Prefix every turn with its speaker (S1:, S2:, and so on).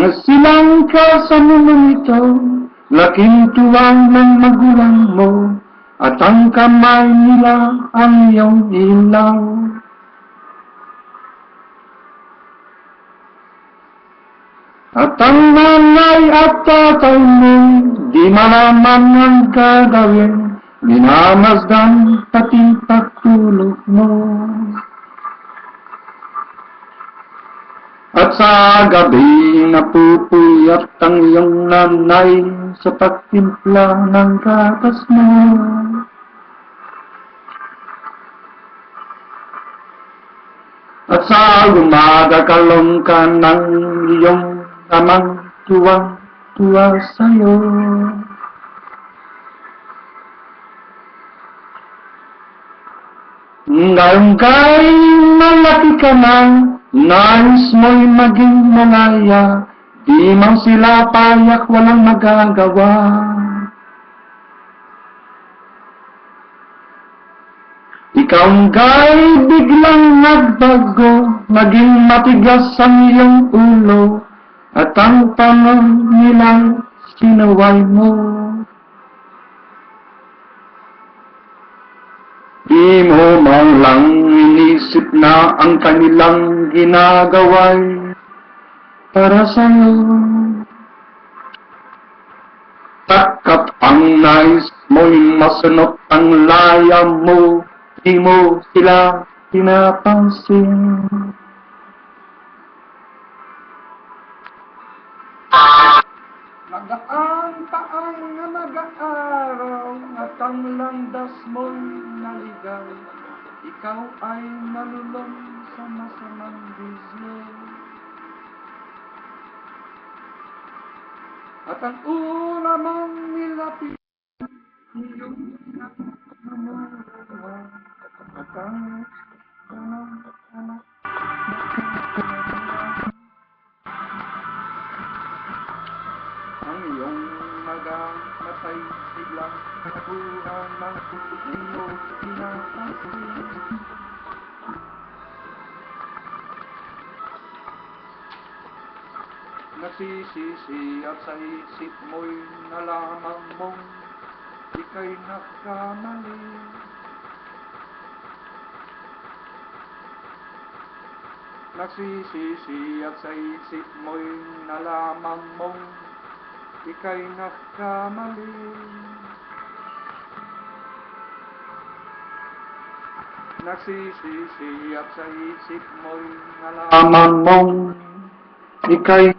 S1: Nasilang ka sa mundong ito, laking tuwang ng magulang mo, at ang kamay nila ang iyong ilaw. At ang nanay at tatay mo, di malaman ang gagawin, minamasdan pati pagtulog mo. At sa gabi napupuyat ang iyong nanay sa pagtimpla ng gatas mo. At sa umaga kalong ka ng iyong amang tuwang-tuwa sa'yo. Ngayong kay malaki ka na, nais mo'y maging malaya, di man sila payak walang magagawa. Ikaw gay biglang nagbago, naging matigas ang iyong ulo, at ang panahon nilang sinaway mo. Di mo man lang inisip na ang kanilang ginagawa'y para sa'yo. Takap ang nais mo'y masunot ang laya mo, di mo sila pinapansin. Nagaan pa ang mag-aaraw at ang landas mo'y naligaw. Ikaw ay nalulong sa masamang bisyo. At ang una mong nilapit, iyong namumuha. At ang anak ang iyong matay biglang nabuha ng ino pinapansin. Nagsisisi at sa isip mo'y nalaman mong ika'y nagkamali. Nagsisisi at sa isip mo'y nalaman mong ika'y nagkamali. Nagsisisi at sa isip mo'y nalaman mong ika'y